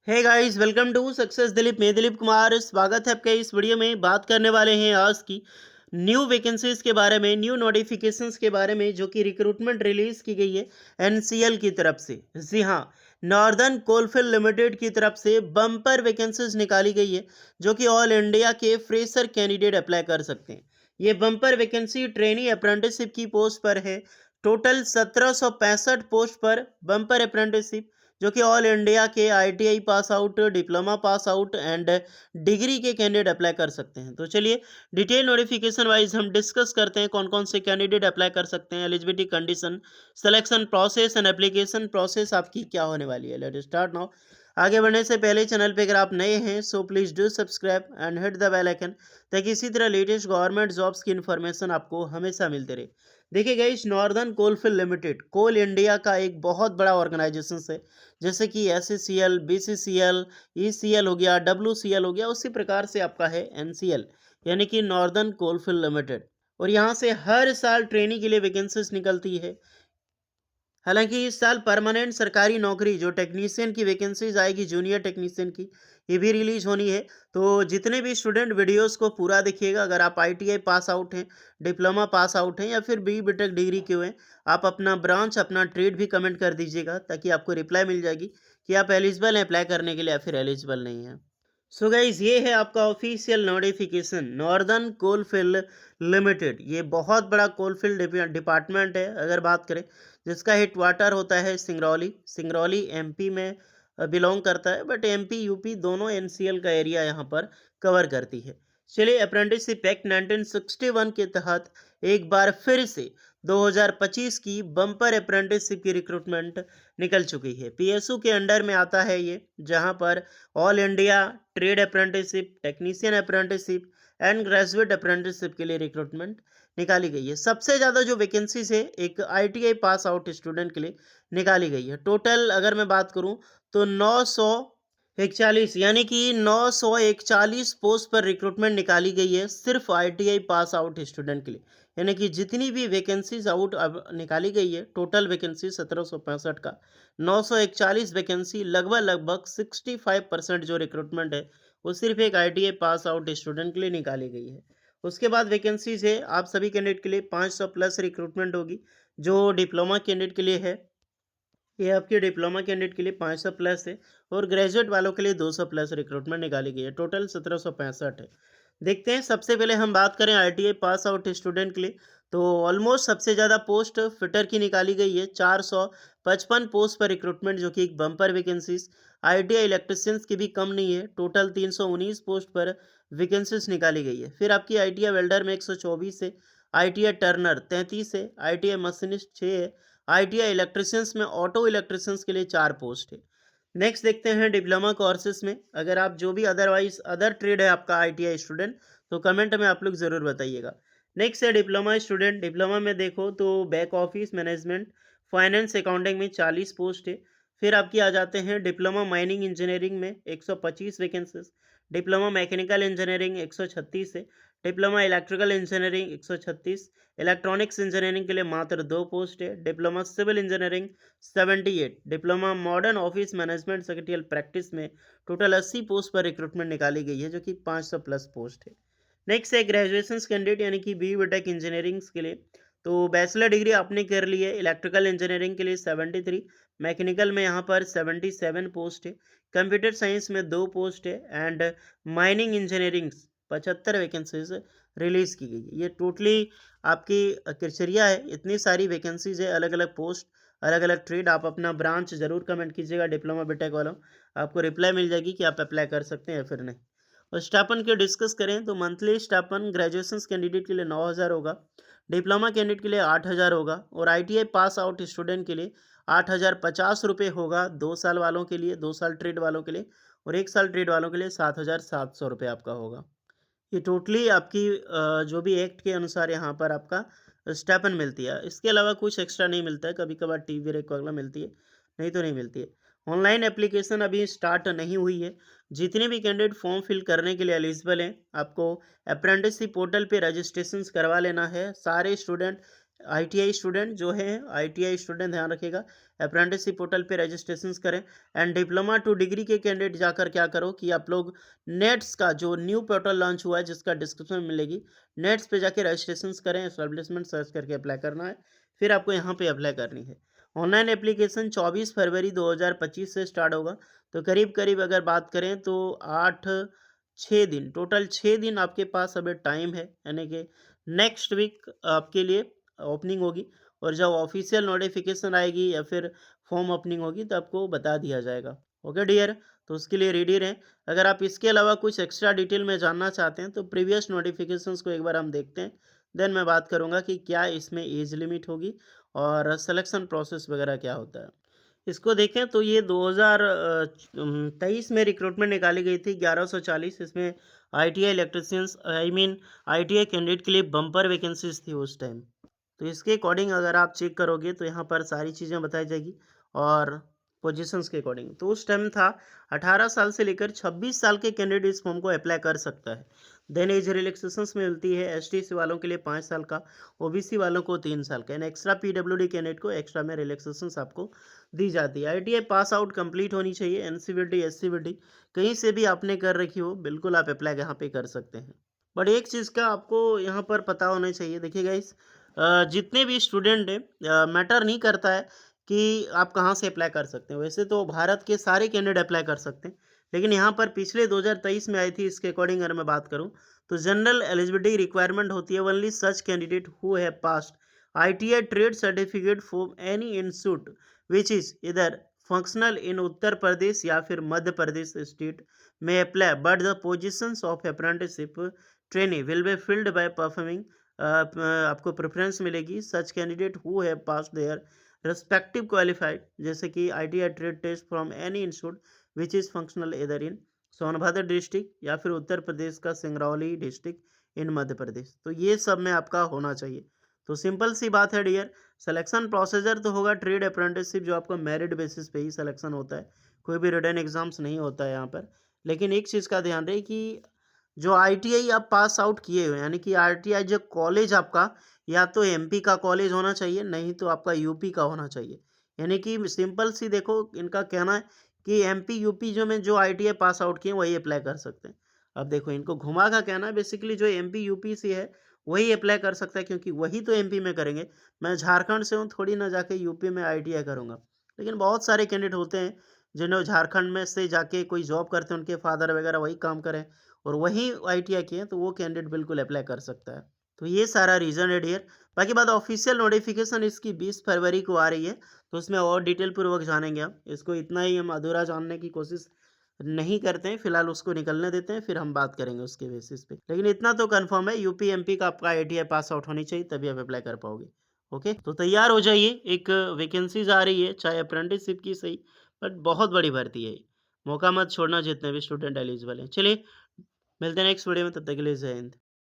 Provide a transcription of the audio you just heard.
Hey guys, welcome to success Dilip. मैं दिलीप कुमार, स्वागत है आपका इस वीडियो में। बात करने वाले हैं आज की न्यू वैकेंसीज के बारे में, न्यू नोटिफिकेशंस के बारे में, जो कि रिक्रूटमेंट रिलीज की गई है एनसीएल की तरफ से। जी हाँ, नॉर्दर्न कोलफील्ड लिमिटेड की तरफ से बम्पर वैकेंसीज निकाली गई है, जो कि ऑल इंडिया के फ्रेशर कैंडिडेट अप्लाई कर सकते हैं। ये बम्पर वैकेंसी ट्रेनी अप्रेंटिसशिप की पोस्ट पर है। टोटल 1765 पोस्ट पर बम्पर अप्रेंटिसशिप, जो कि ऑल इंडिया के ITI pass out, diploma pass out and degree के कैंडिडेट अप्लाई कर सकते हैं। तो चलिए डिटेल नोटिफिकेशन वाइज हम डिस्कस करते हैं कौन कौन से कैंडिडेट अप्लाई कर सकते हैं, eligibility condition, selection process and application process आपकी क्या होने वाली है। Let's start now. आगे बढ़ने से पहले चैनल पे अगर आप नए हैं so please do subscribe and hit the bell icon, ताकि इसी तरह लेटेस्ट गवर्नमेंट जॉब्स की इन्फॉर्मेशन आपको हमेशा मिलते रहे। देखिए guys, northern coalfield limited coal India का एक बहुत बड़ा ऑर्गेनाइजेशन है। जैसे कि एससीसीएल, बीसीसीएल, ईसीएल हो गया, डब्ल्यूसीएल हो गया, उसी प्रकार से आपका है एनसीएल, यानी कि नॉर्दर्न कोलफील्ड लिमिटेड। और यहाँ से हर साल ट्रेनिंग के लिए वैकेंसीज निकलती है। हालांकि इस साल परमानेंट सरकारी नौकरी जो टेक्नीशियन की वैकेंसीज आएगी, जूनियर टेक्नीशियन की, ये भी रिलीज होनी है। तो जितने भी स्टूडेंट वीडियोस को पूरा देखिएगा, अगर आप आईटीआई पास आउट हैं, डिप्लोमा पास आउट हैं या फिर बी बीटेक डिग्री के हुए हैं, आप अपना ब्रांच, अपना ट्रेड भी कमेंट कर दीजिएगा, ताकि आपको रिप्लाई मिल जाएगी कि आप एलिजिबल हैं अप्लाई करने के लिए या फिर एलिजिबल नहीं है। सो गाइज, ये है आपका official notification northern coalfield limited. ये बहुत बड़ा कोलफील्ड डिपार्टमेंट है अगर बात करें, जिसका हेडक्वार्टर होता है सिंगरौली। सिंगरौली एमपी में बिलोंग करता है, बट एमपी यूपी दोनों एनसीएल का एरिया यहाँ पर कवर करती है। चलिए, अप्रेंटिसशिप एक्ट 1961 के तहत एक बार फिर से 2025 की बम्पर अप्रेंटिसशिप की रिक्रूटमेंट निकल चुकी है। पीएसयू के अंडर में आता है ये, जहाँ पर all India trade apprenticeship, technician apprenticeship and graduate apprenticeship के लिए रिक्रूटमेंट निकाली गई है। सबसे ज़्यादा जो वैकेंसीज है एक आईटीआई पास आउट स्टूडेंट के लिए निकाली गई है। टोटल अगर मैं बात करूं तो 941, यानी कि 941 पोस्ट पर रिक्रूटमेंट निकाली गई है सिर्फ आईटीआई पास आउट स्टूडेंट के लिए। यानी कि जितनी भी वैकेंसीज आउट अब निकाली गई है, टोटल वैकेंसी 1765 का 941 वैकेंसी, लगभग लगभग 65% जो रिक्रूटमेंट है वो सिर्फ एक आईटीआई पास आउट स्टूडेंट के लिए निकाली गई है। उसके बाद वैकेंसीज है आप सभी कैंडिडेट के लिए 500 प्लस रिक्रूटमेंट होगी, जो डिप्लोमा कैंडिडेट के लिए है। ये आपके डिप्लोमा कैंडिडेट के लिए 500 प्लस है, और ग्रेजुएट वालों के लिए 200 प्लस रिक्रूटमेंट निकाली गई है। टोटल 1765 है। देखते हैं, सबसे पहले हम बात करें आईटीआई पास आउट स्टूडेंट के लिए, तो ऑलमोस्ट सबसे ज़्यादा पोस्ट फिटर की निकाली गई है। 455 पोस्ट पर रिक्रूटमेंट, जो कि एक बम्पर वैकेंसीज। आईटीआई इलेक्ट्रिशियंस की भी कम नहीं है, टोटल 319 पोस्ट पर वैकेंसीज निकाली गई है। फिर आपकी आईटीआई वेल्डर में 124 है, आईटीआई टर्नर 33 है, आईटीआई मशीनिस्ट 6 है, आईटीआई इलेक्ट्रिशियंस में ऑटो इलेक्ट्रिशियंस के लिए 4 पोस्ट है। नेक्स्ट देखते हैं डिप्लोमा कोर्सेज में। अगर आप जो भी अदरवाइज अदर ट्रेड है आपका आईटीआई स्टूडेंट, तो कमेंट में आप लोग ज़रूर बताइएगा। नेक्स्ट है डिप्लोमा स्टूडेंट। डिप्लोमा में देखो तो back office management, finance, accounting में 40 पोस्ट है। फिर आपकी आ जाते हैं डिप्लोमा माइनिंग इंजीनियरिंग में 125 वैकेंसीज, डिप्लोमा मैकेनिकल इंजीनियरिंग 136 है, diploma electrical engineering 136, electronics engineering के लिए मात्र 2 पोस्ट है, diploma civil engineering 78, diploma modern office management secretarial practice में टोटल 80 पोस्ट पर रिक्रूटमेंट निकाली गई है, जो कि 500 प्लस पोस्ट है। नेक्स्ट है ग्रेजुएशन कैंडिडेट, यानी कि बी बीटेक इंजीनियरिंग के लिए। तो बैचलर डिग्री आपने कर ली है, इलेक्ट्रिकल इंजीनियरिंग के लिए 73, मैकेनिकल में यहाँ पर 77 पोस्ट है, कंप्यूटर साइंस में 2 पोस्ट है, and mining engineering 75 vacancies release की गई है। ये टोटली आपकी क्राइटेरिया है, इतनी सारी वैकेंसीज है, अलग अलग पोस्ट, अलग अलग ट्रेड। आप अपना ब्रांच जरूर कमेंट कीजिएगा डिप्लोमा बीटेक वालों, आपको रिप्लाई मिल जाएगी कि आप अप्लाई कर सकते हैं या फिर नहीं। और स्टाइपेंड की डिस्कस करें तो मंथली स्टाइपेंड ग्रेजुएशन कैंडिडेट के लिए 9,000 होगा, डिप्लोमा कैंडिडेट के लिए 8,000 होगा, और आईटीआई पास आउट स्टूडेंट के लिए 8,050 रुपये होगा 2 साल वालों के लिए, 2 साल ट्रेड वालों के लिए, और 1 साल ट्रेड वालों के लिए 7,700 रुपये आपका होगा। ये टोटली आपकी जो भी एक्ट के अनुसार यहाँ पर आपका स्टाइपेंड मिलती है। इसके अलावा कुछ एक्स्ट्रा नहीं मिलता है, कभी कभार टीवी रेक वगैरह मिलती है, नहीं तो नहीं मिलती है। ऑनलाइन एप्लीकेशन अभी स्टार्ट नहीं हुई है। जितने भी कैंडिडेट फॉर्म फिल करने के लिए एलिजिबल हैं, आपको अप्रेंटिसशिप पोर्टल पे रजिस्ट्रेशन करवा लेना है। सारे स्टूडेंट आईटीआई स्टूडेंट जो है, आईटीआई स्टूडेंट ध्यान रखिएगा, अप्रेंटिसशिप पोर्टल पे रजिस्ट्रेशन करें। एंड डिप्लोमा टू डिग्री के कैंडिडेट जाकर क्या करो कि आप लोग नेट्स का जो न्यू पोर्टल लॉन्च हुआ है जिसका डिस्क्रिप्शन मिलेगी, नेट्स पे जाके रजिस्ट्रेशन करें, एस्टेब्लिशमेंट सर्च करके अप्लाई करना है, फिर आपको यहाँ पे अप्लाई करनी है। ऑनलाइन एप्लीकेशन 24 फरवरी 2025 से स्टार्ट होगा। तो करीब करीब अगर बात करें तो 8-6 दिन, टोटल 6 दिन आपके पास अभी टाइम है, यानी कि नेक्स्ट वीक आपके लिए ओपनिंग होगी। और जब ऑफिशियल नोटिफिकेशन आएगी या फिर फॉर्म ओपनिंग होगी तो आपको बता दिया जाएगा। ओके डियर, तो उसके लिए रेडी रहें। अगर आप इसके अलावा कुछ एक्स्ट्रा डिटेल में जानना चाहते हैं तो प्रीवियस नोटिफिकेशंस को एक बार हम देखते हैं, देन मैं बात करूंगा कि क्या इसमें एज लिमिट होगी और सिलेक्शन प्रोसेस वगैरह क्या होता है। इसको देखें तो ये 2023 में रिक्रूटमेंट निकाली गई थी 1140। इसमें ITI electricians, I mean ITI candidate के लिए बम्पर वैकेंसीज थी उस टाइम। तो इसके अकॉर्डिंग अगर आप चेक करोगे तो यहाँ पर सारी चीज़ें बताई जाएगी और पोजीशंस के अकॉर्डिंग। तो उस टाइम था 18 साल से लेकर 26 साल के कैंडिडेट इस फॉर्म को अप्लाई कर सकता है। देन एज रिलैक्सेशंस मिलती है एसटीसी वालों के लिए 5 साल का, ओबीसी वालों को 3 साल का, एंड एक्स्ट्रा पीडब्ल्यूडी कैंडिडेट को एक्स्ट्रा में रिलैक्सेशंस आपको दी जाती है। आईटीआई पास आउट कंप्लीट होनी चाहिए, एनसीवीटी एससीवीटी कहीं से भी आपने कर रखी हो, बिल्कुल आप अप्लाई यहाँ पे कर सकते हैं। बट एक चीज़ का आपको यहाँ पर पता होना चाहिए, देखिए गाइस, जितने भी स्टूडेंट हैं, मैटर नहीं करता है कि आप कहाँ से अप्लाई कर सकते हैं। वैसे तो भारत के सारे कैंडिडेट अप्लाई कर सकते हैं, लेकिन यहाँ पर पिछले 2023 में आई थी, इसके अकॉर्डिंग अगर मैं बात करूँ तो जनरल एलिजिबिलिटी रिक्वायरमेंट होती है only such candidate who have passed ITI trade certificate from any institute which is either functional in Uttar Pradesh या फिर मध्य प्रदेश स्टेट में apply, but the positions of apprenticeship trainee will be filled by performing, आपको preference मिलेगी such candidate who have pass their respective qualified, जैसे कि ITI trade test from any institute which is functional either in Sonbhadra district या फिर उत्तर प्रदेश का Singrauli district in Madhya Pradesh. तो ये सब में आपका होना चाहिए। तो सिंपल सी बात है डियर, सिलेक्शन प्रोसीजर तो होगा ट्रेड अप्रेंटिसशिप जो आपको मेरिट बेसिस पे ही सिलेक्शन होता है, कोई भी रिटन एग्जाम्स नहीं होता है यहाँ पर। लेकिन एक चीज़ का ध्यान रहे कि जो आईटीआई आप पास आउट किए हुए, यानी कि आईटीआई जो कॉलेज आपका या तो एमपी का कॉलेज होना चाहिए, नहीं तो आपका यूपी का होना चाहिए। यानी कि सिंपल सी देखो, इनका कहना है कि एमपी यूपी जो में जो आईटीआई पास आउट किए वही अप्लाई कर सकते हैं। अब देखो इनको घुमा का कहना है, बेसिकली जो एमपी यूपी से है वही अप्लाई कर सकता है, क्योंकि वही तो एमपी में करेंगे। मैं झारखंड से हूँ, थोड़ी ना जाके यूपी में आईटीआई करूँगा। लेकिन बहुत सारे कैंडिडेट होते हैं जिन्हें झारखंड में से जाके कोई जॉब करते हैं, उनके फादर वगैरह वही काम करें और वहीं आईटीआई किए हैं, तो वो कैंडिडेट बिल्कुल अप्लाई कर सकता है। तो ये सारा रीज़न है डियर। बाकी बात ऑफिशियल नोटिफिकेशन इसकी 20 फरवरी को आ रही है, तो उसमें और डिटेल पूर्वक जानेंगे हम। इसको इतना ही हम अधूरा जानने की कोशिश नहीं करते हैं, फिलहाल उसको निकलने देते हैं, फिर हम बात करेंगे उसके बेसिस पे। लेकिन इतना तो कंफर्म है, यूपी एमपी का आपका आईटीआई पास आउट होनी चाहिए, तभी आप अप्लाई कर पाओगे। ओके, तो तैयार हो जाइए, एक वैकेंसीज आ रही है, चाहे अप्रेंटिसशिप की सही, बट बहुत बड़ी भर्ती है ये। मौका मत छोड़ना जितने भी स्टूडेंट एलिजिबल हैं। चलिए मिलते हैं नेक्स्ट वीडियो में, तब तक के लिए जय हिंद।